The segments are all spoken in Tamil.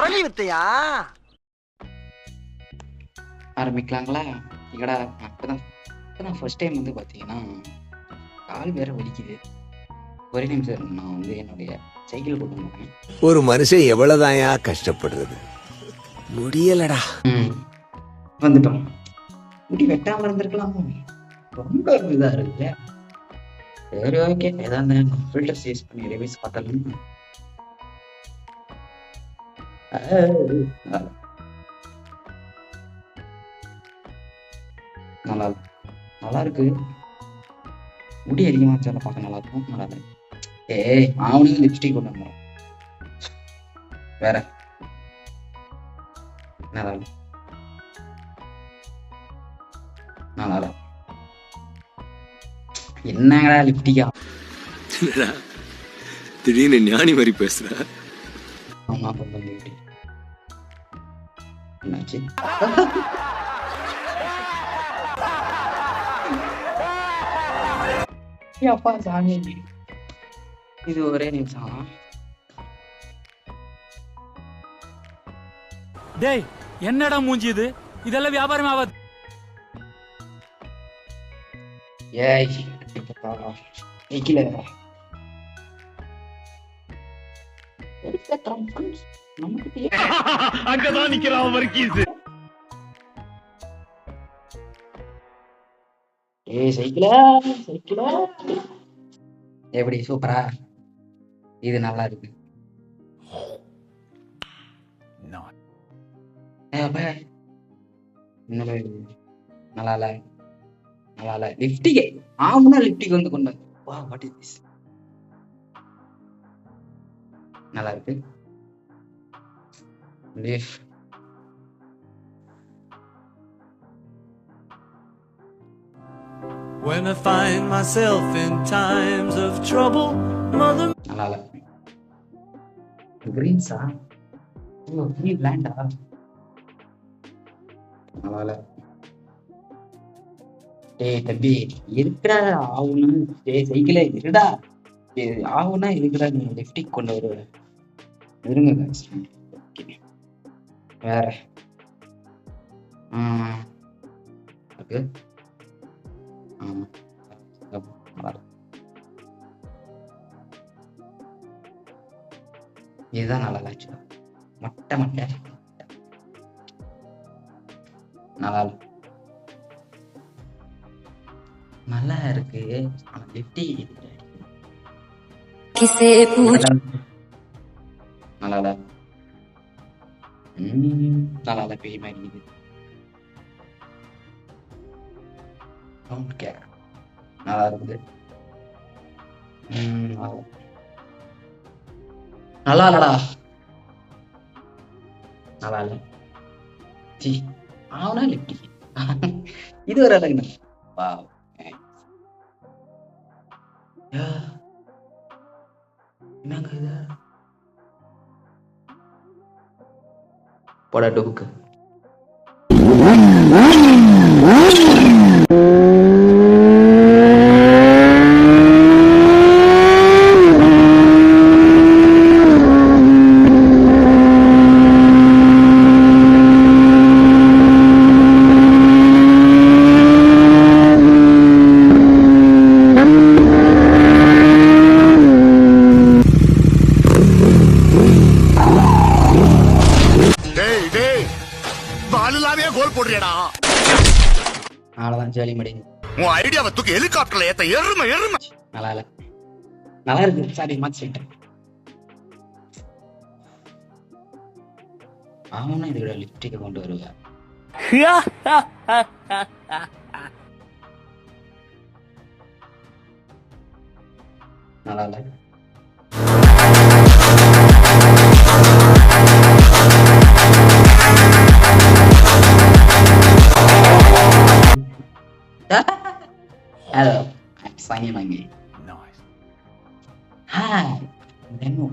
குரலி வித்தையா ஆரம்பிக்கலாங்களா? எங்கடா இப்பதான் ஃபர்ஸ்ட் டைம் வந்து பார்த்தீங்கன்னா கால் வேற வலிக்குது. ஒரே நிமிஷம் நான் வந்து என்னுடைய சைக்கிள் கொண்டு வந்தேன். ஒரு மனுஷன் எவ்வளவுதாயா கஷ்டப்படுறது, முடியலடா. வந்துட்டோம். முடி வெட்டாம இருந்திருக்கலாமோ, ரொம்ப இதா இருக்கு. சரி ஓகே, ஏதாவது ஃபில்டர்ஸ் யூஸ் பண்ணி ரிவைஸ் பார்த்தாலும் நல்லா நல்லா இருக்கு. முடி அதிகமாக வச்சால பார்க்க நல்லா இருக்கும். நல்லா இருக்கு. ஏய் அவனுக்கு லிப்ஸ்டிக் கொண்டு வந்துடும். வேற நல்லா நல்லா என்னங்கடா லிப்டிக்கா? திடீர்னு ஞானி மாதிரி பேசுற. ஆமா கொஞ்சம் லிப்டி என்னாச்சு? அப்பா சாமி, இது ஒரே நிமிஷம். டேய் என்னடா மூஞ்சி இது? இதெல்லாம் வியாபாரம் ஆகாது. ஏய் அங்கதான் நிக்கிறான் வர்க்கீஸ். ஏய் சைக்கிளா சைக்கிளா, எப்படி சூப்பரா? இது நல்லா இருக்கு. நல்லா இல்ல நல்லா இல்ல. லிப்டிக் ஆமுனா லிப்டிக் வந்து கொண்டு வந்து. வா வாட் இஸ் திஸ்? நல்லா இருக்கு. Leaf When I find myself in times of trouble, mother. நல்லா இல்ல. கிரீன்ஸா? ஓ நீ லேண்டா? நல்லா இல்ல. டேய் தம்பி இருக்கிற ஆவுனா, டேய் சைக்கிளே இருடா. ஆவுனா இருக்கிற நீ லிப்டிக் கொண்டு வருவ. இருங்க ஓகே. வேற ஓகே. இதுதான் நல்லா லாச்சு. மட்டை மட்டை நல்லா நல்லா இருக்கு. லிப்டி நல்லா நல்லா பெரிய மாதிரி இது. நல்லா இருக்குது. நல்லா இல்லடா, நல்லா இல்ல. சி ஆனா லிப்டி இது ஒரு அழகுண்ணா. வா என்னங்க இது? போடா டொக்கு. அவ்வளவுதான் ஜாலி மடிங்க. உன் ஐடியாவை தூக்கி ஹெலிகாப்டர்ல ஏத்த எருமை எருமை. நல்லா இல்ல. நல்லா இருக்கு. சாரி மாத்திட்டேன். அவனா இதோட லிப்டிக்கை கொண்டு வருவேன். நல்லா இல்ல. Hello, I'm Sunny Mangi. Nice. Hi, Demo.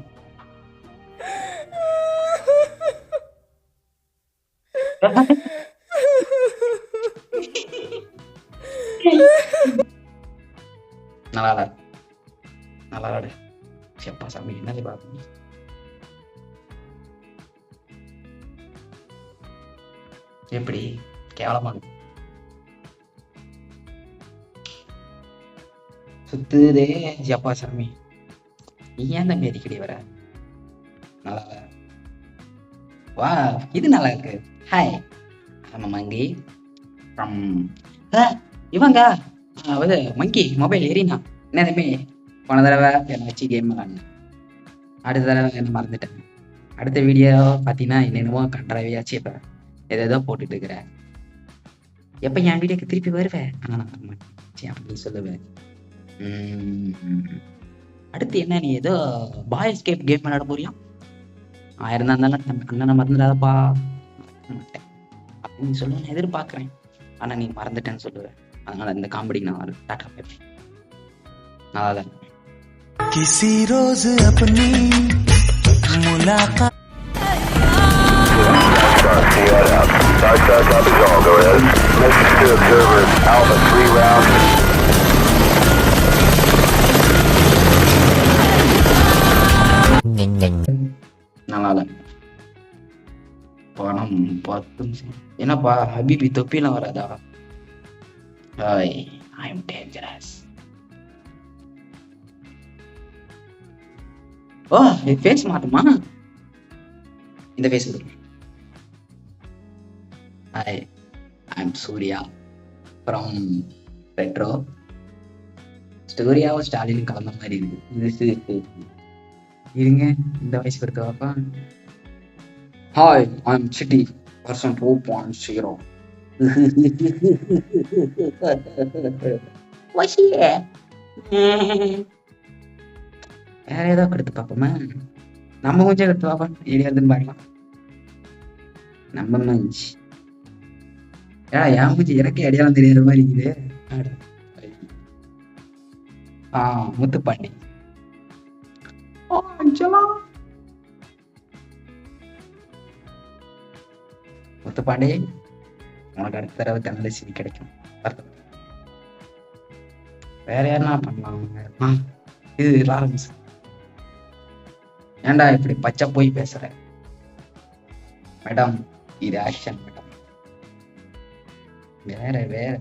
நல்லா நல்லா செப்பா சாமி என்னது பாப்பீங்க? எப்படி கேவலமா இருக்கு. சுத்துதே ஜப்பா சாமி. நீ ஏன் தம்பி அடிக்கடி வர? நல்லா இல்ல. வா இது நல்லா இருக்கு. ஹாய் ஆமா மங்கி ஃப்ரம் இவங்க மங்கி மொபைல் ஏறினா என்ன தம்பி போன தடவை என்னை வச்சு கேம் விளாட்னேன். அடுத்த தடவை என்ன மறந்துட்டேன். அடுத்த வீடியோ பார்த்தீங்கன்னா என்னென்னமோ கண்டாவியாச்சு இப்போ எதோ போட்டுட்டு இருக்கிறேன். எப்போ என் வீடியோக்கு திருப்பி வருவேன்? ஆனால் நான் வரமாட்டேன் அப்படின்னு சொல்லுவேன். அடுத்து என்ன நீ ஏதோ பாய் எஸ்கேப் கேம் விளையாட போறியா? 1000 தான் இருந்தாலும் அண்ணனை மறந்துடாதப்பா மாட்டேன் அப்படின்னு சொல்லுவேன். நான் எதிர்பார்க்குறேன். ஆனால் நீ மறந்துட்டேன்னு சொல்லுவேன். அதனால இந்த காமெடிக்கு நான் டாட்டா பேப்பேன். நல்லா தான் किसी रोज अपनी मुलाकात நல்லா இல்லை. பணம் 10 நிமிஷம். என்னப்பா ஹபீபி தொப்பிலாம் வராதா? I am dangerous. ஓ இது ஃபேஸ் மாட்டுமா? இந்த ஃபேஸ் கொடுங்க. ஐ எம் சூர்யா ஃப்ரம் பெட்ரோ. ஸ்டோரியாவும் ஸ்டாலினும் கலந்த மாதிரி இருக்கு. இருங்க இந்த வயசு கொடுத்து பார்ப்பா. Hi I am Chitti person 2.0. வேற ஏதோ கொடுத்து பார்ப்போமா? நம்ம கொஞ்சம் எடுத்து பார்ப்போம். ஏரியாதுன்னு பார்க்கலாம். நம்ம மஞ்சி என் மூஞ்சி எனக்கே அடையாளம் தெரியாத மாதிரி இருக்குது. முத்துப்பாண்டி முத்துப்பாண்டி உனக்கு அடுத்த தடவை கண்ணல சிரி கிடைக்கும். வேற யாருன்னா பண்ணலாம். இது லாரன்ஸ். ஏன்டா இப்படி பச்சை போய் பேசுற மேடம்? இது ஆக்ஷன் மேடம். வேற வேற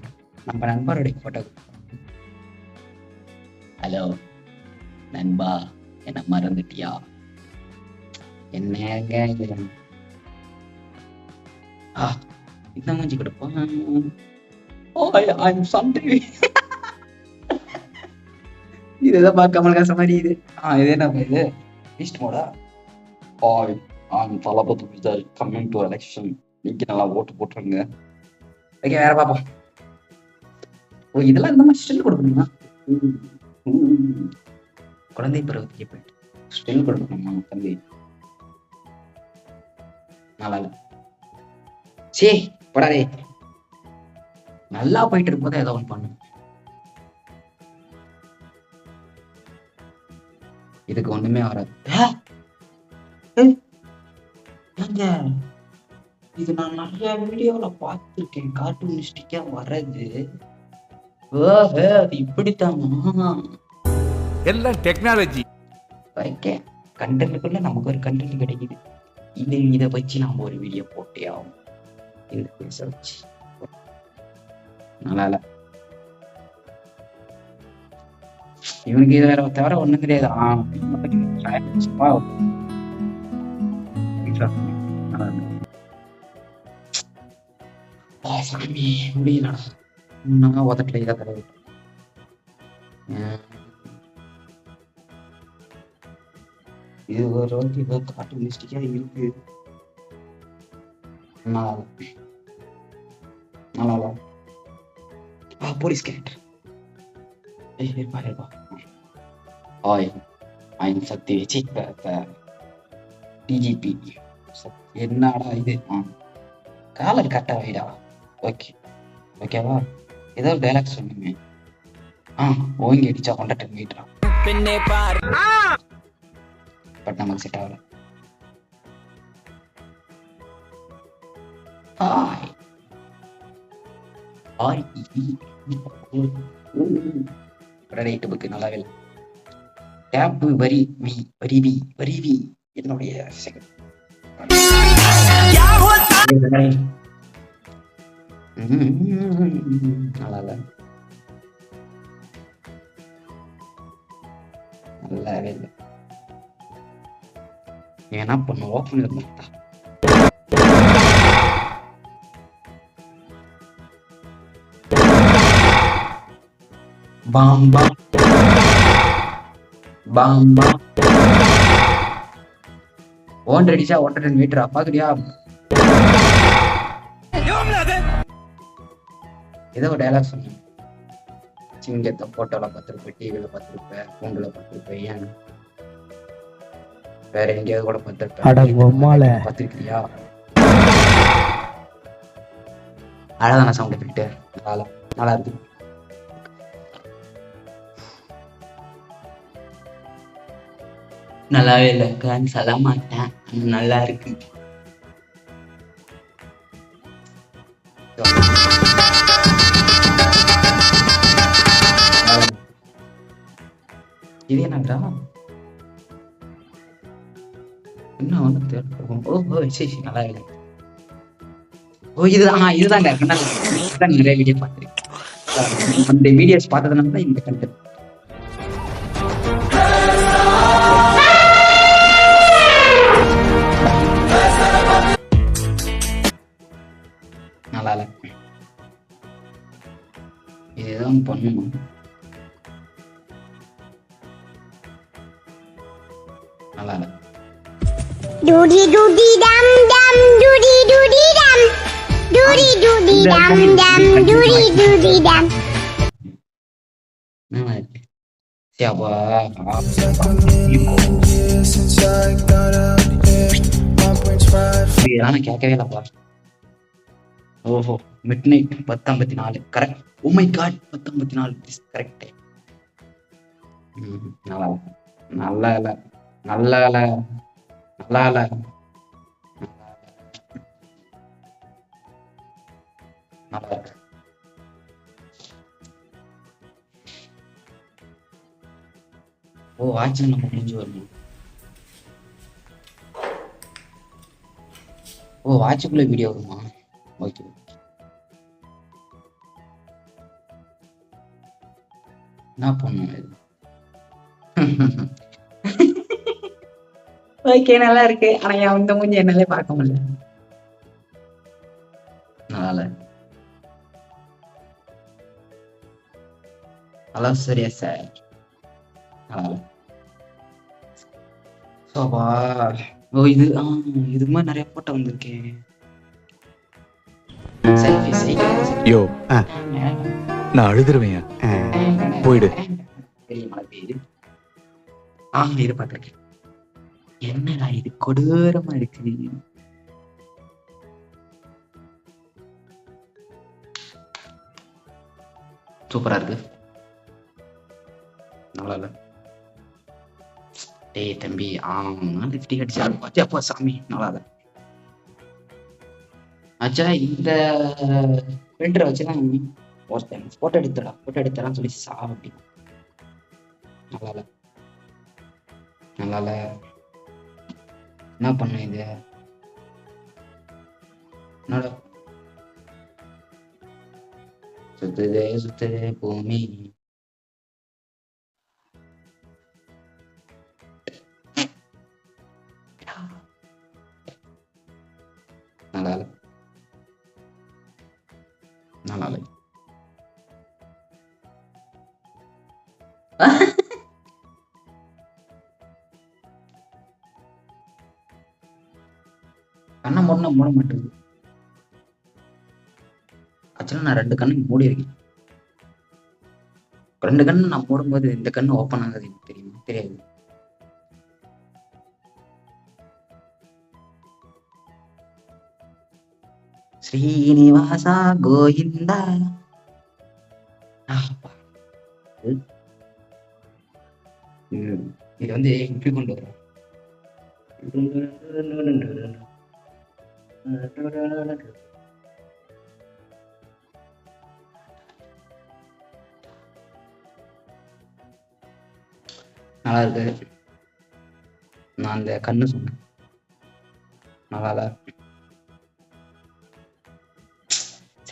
நம்ம நண்பருடைய போட்டோ. ஹலோ நண்பா, என்ன மறந்துட்டியா? என்னங்க இந்த மூஞ்சி கொடுப்போம். இதுதான் பார்க்காம காச மாதிரி இது. இது என்ன இது ஈஸ்ட் மோடா? Thalapathy Vijay coming to election. நீங்க நல்லா ஓட்டு போட்டுருங்க. ஓகே வேற பாப்போம். ஓ இதெல்லாம் இந்த மாதிரி ஸ்டில் கொடுக்கணுமா? குழந்தை பருவத்துக்கு போயிட்டு ஸ்டில் கொடுக்கணுமா தம்பி? நல்லா இல்லை. சே படாதே. நல்லா போயிட்டு இருக்கும்போது ஏதோ ஒன்று பண்ணு. இதுக்கு ஒண்ணுமே வராது. இது நான் நிறைய வீடியோல பார்த்திருக்கேன். கார்ட்டூனிஸ்டிக்கா வர்றது. அது இப்படித்தானா? எல்லாம் டெக்னாலஜி. கண்டென்ட்டுக்குள்ள நமக்கு ஒரு கண்டென்ட் கிடைக்குது. இதை வச்சு நாம ஒரு வீடியோ போட்டே ஆகும். இந்த பேச வச்சு நல்லா இல்ல. இவனுக்கு இது வேற தவிர ஒண்ணும் தெரியாது. சாமி முடியலடா. உதட்டல இதை தடவை. இது ஒரு ஏதோ கார்ட்டூனிஸ்டிக்கா இருக்கு. நல்லா போலீஸ் கேரக்டர். சக்தி டிஜிபி. என்னடா இது? காலர் கரெக்டா வைடா. ஓகே ஓகேவா? ஏதோ ஒரு டைலாக் சொன்னீங்க. ஓங்கி அடிச்சா கொண்டாட்டம் போயிட்டா. பட் நமக்கு செட் ஆகல. நல்லாவே டேப்பு வரி வி வரி வி என்னுடைய நல்லா இல்ல, நல்லாவே இல்லை. நீ என்ன பண்ண ஓப்பன் பண்ணா பாம் பாம் பாம் பாம். 1 அடிச்சா 1.5 மீட்டரா பாக்குறியா? ஏதோ ஒரு டைலாக் சொன்னேன். சிங்கத்தை போட்டோல பார்த்துருப்பேன், டிவியில பார்த்துருப்பேன், ஃபோன்ல பார்த்துருப்பேன், ஏன் வேற எங்கேயாவது கூட பார்த்துருப்பேன். பார்த்துருக்கியா? அழகான சவுண்ட் எஃபெக்ட் நல்லா இருக்கு. நல்லாவே இல்லைன்னு சொல்ல மாட்டேன், நல்லா இருக்கு. இது என்னடா என்ன வந்து ஓ சரி நல்லா இல்லை. ஓ இதுதாங்க நிறைய வீடியோ பார்த்துருக்கேன். அந்த வீடியோஸ் பார்த்ததுனால தான் இந்த கண்டென்ட். நல்லா இல்லை, இதுதான் பண்ணுமா? நல்லா இல்லை. Doody doody dum dum, doody doody dum, doody doody dum dum, doody doody dum. Siapa? கேட்கவே இல்லப்பா. ஓஹோ, midnight 10:54 correct. Oh my god, 10:54 correct. நல்லா நல்லா இல்லை, நல்லா இல்லை, நல்லா இல்லை, நல்லா இருக்கு. ஓ வாட்ச் நம்ம முடிஞ்சு வரணும். ஓ வாட்சுக்குள்ள வீடியோ வருமா? ஓகே என்ன பண்ணும் இது? ஓகே நல்லா இருக்கு. ஆனா அந்த மூஞ்சி என்னாலே பார்க்க முடியல. நல்லா ஹலோ சரியா சார். சோபா. ஓ இது இது மாதிரி நிறைய போட்டோ வந்திருக்கேன். யோ நான் அழுதுருவேன், போயிடு. பெரிய மழை பெய்யுது. இது பார்த்திருக்கேன். என்னடா இது கொடூரமா இருக்கு. சூப்பரா இருக்கு, நல்லா இல்ல. டேய் தம்பி, லிப்டிக் அடிச்சா அப்பா சாமி நல்லா இல்ல. ஆச்சா இந்த பிரிண்டரை வச்சுதான் ஒருத்தன் போட்டோ எடுத்துறான்னு சொல்லி சாப்பிட்டு நல்லா இல்ல, நல்லா இல்ல. என்ன பண்ண இது? என்னடா சுத்துதே பூமி. நல்லா இல்ல, நல்லா இல்ல. கண்ணை மூட மாட்டேங்குது. ஆக்சுவலா நான் 2 கண்ணு மூடி இருக்கேன். 2 கண்ணு நான் மூடும்போது இந்த கண்ணு ஓப்பன் ஆகுது, எனக்கு தெரியுமா? தெரியாது. ஸ்ரீனிவாசா கோவிந்தா. இது வந்து இப்படி கொண்டு வரும். நல்லா இருக்கு. நான் அந்த கண்ணு சொன்னேன் நல்லா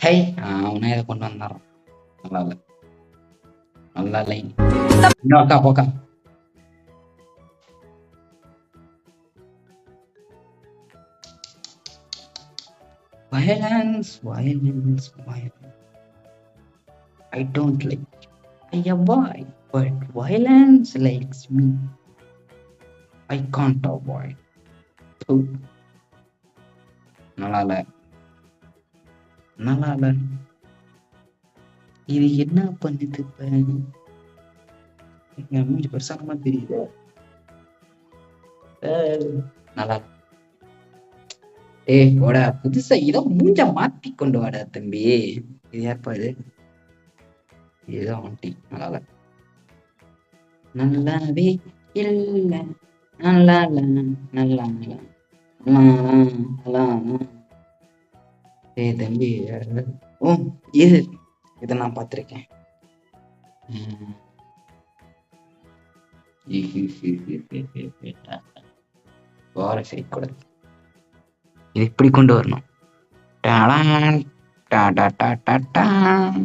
ஹை அவனே இதை கொண்டு வந்தாரான். நல்லா இல்லை, நல்லா இல்லை. இன்னும் அக்கா போக்கா. Violence, violence, violence. I don't like. I avoid, but violence likes me. I can't avoid. Ooh. நல்லா இல்ல, நல்லா இல்ல. இது என்ன பண்ணுது இப்ப? என் மூஞ்சி பெருசான மாதிரி தெரியுது. நல்லா இல்ல. ஏய் போடா, புதுசா இதோ மூஞ்ச மாத்தி கொண்டு வாடா தம்பி. இது யாருப்பா இது? ஏதோ ஆண்டி. நல்லா இல்ல, நல்லாவே இல்ல, நல்லா இல்ல, நல்லா இல்ல, நல்லா. ஏய் தம்பி, ஓ இது இதை நான் பார்த்துருக்கேன். வார சரி கூட இது இப்படி கொண்டு வரணும். டாடான், டாடா டாடா டான்,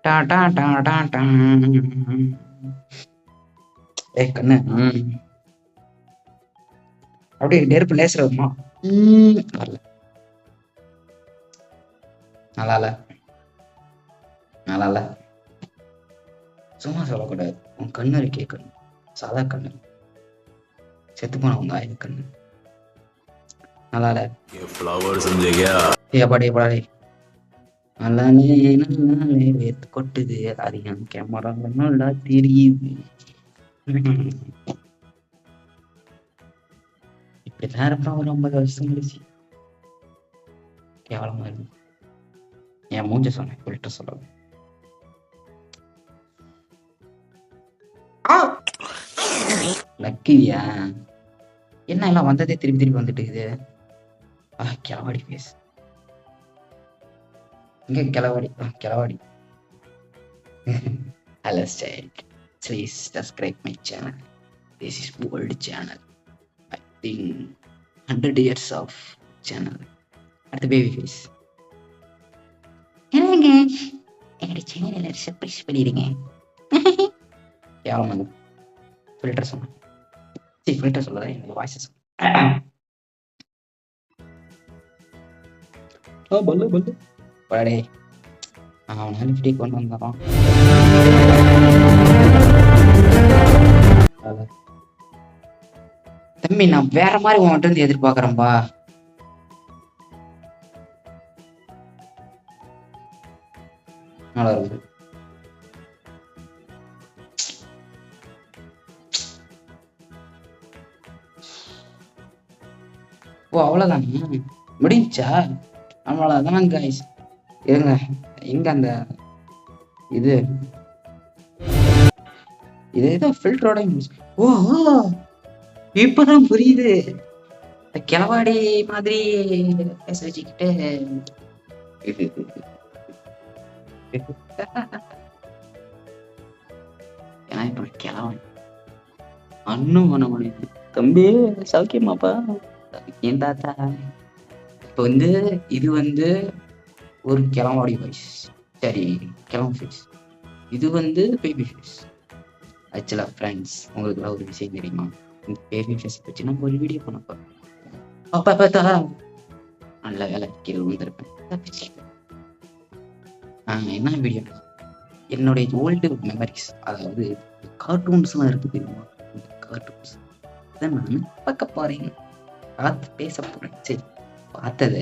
டாடா டாடா டான். ஏய் கண்ணு, அப்படியே நெருப்பு லேசர் வருமா? வரல. நல்லா இல்ல, நல்லா இல்ல. சும்மா சொல்லக்கூடாது. உன் கண்ணு இருக்கே கண்ணு, சாதா கண்ணு, செத்து போன உங்க ஆயுத கண்ணு. நல்லா இல்ல. ஏப்பாடே பாடே நல்லாலே நல்லாலே வேத்து கொட்டுது. அது என் கேமரா நல்லா தெரியுது. இப்படிதான் இருப்பான் ஒரு 50 வருஷம் கழிச்சு. கேவலமா இருக்கு. என் மூஞ்ச சொன்னேன், சொல்லிட்டு சொல்ல. லக்கியா என்ன எல்லாம் வந்ததே திருப்பி திருப்பி வந்துட்டு இருக்குது. கிளவாடி பேஸ் இங்க கிளவாடி கிளவாடி. Hello state, please subscribe my channel. This is old channel. I think 100 years of channel. At the baby face. Hello guys, என்னோட சேனலை சப்ஸ்கிரைப் பண்ணிடுங்க. யாரும் ஃபில்டர் சொன்னேன். சரி ஃபில்டர் சொல்லதான் என்னோட வாய்ஸஸ். படே அவனால இப்படி கொண்டு வந்தான். தம்பி நான் வேற மாதிரி உன்கிட்ட இருந்து எதிர்பார்க்கறேன்பா. நல்லா இருக்கு. ஓ அவ்வளவுதான் முடிஞ்சா? அவ்வளவுதான் கைஸ். இருங்க, எங்க அந்த இது இது ஏதோ ஃபில்டரோட. ஓ இப்பதான் புரியுது. இந்த கிளவாடி மாதிரி பேச வச்சுக்கிட்டு ஏன்னா இப்ப கிளவாடி அண்ணும் பண்ண முடியுது. தம்பி சௌக்கியமாப்பா? ஏன் தாத்தா இப்போ இது ஒரு கிளவாடி வாய்ஸ். சரி கிளம்பு ஃபேஸ். இது பேபி ஃபேஸ். ஆக்சுவலா ஃப்ரெண்ட்ஸ், உங்களுக்கு ஒரு விஷயம் தெரியுமா? இந்த பேபி ஃபேஸ் வச்சு நம்ம ஒரு வீடியோ பண்ணப்போ அப்பா பார்த்தா நல்ல வேலை கீழே விழுந்திருப்பேன். என்ன வீடியோ? என்னுடைய ஓல்டு மெமரிஸ், அதாவது கார்ட்டூன்ஸ்லாம் இருக்கு தெரியுமா? இந்த கார்ட்டூன்ஸ் இதை நான் பார்க்க போறேன், பார்த்து பேச போறேன். சரி, பார்த்தத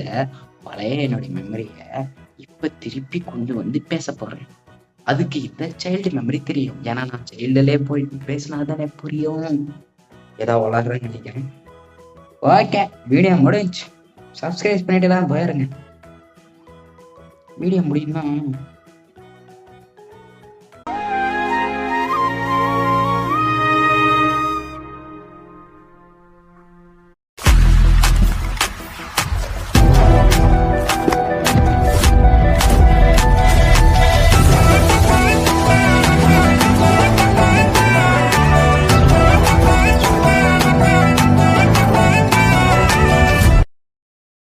பழைய என்னுடைய மெமரிய இப்ப திருப்பி கொண்டு பேச போறேன். அதுக்கு இந்த சைல்டு மெமரி தெரியும். ஏன்னா நான் சைல்டுலே போயிட்டு பேசினாதானே புரியும். ஏதோ வளர்றேன்னு நினைக்கிறேன். ஓகே, வீடியோ முடிஞ்சு. சப்ஸ்கிரைப் பண்ணிட்டு எல்லாம் போயிருங்க. வீடியோ முடியும்னா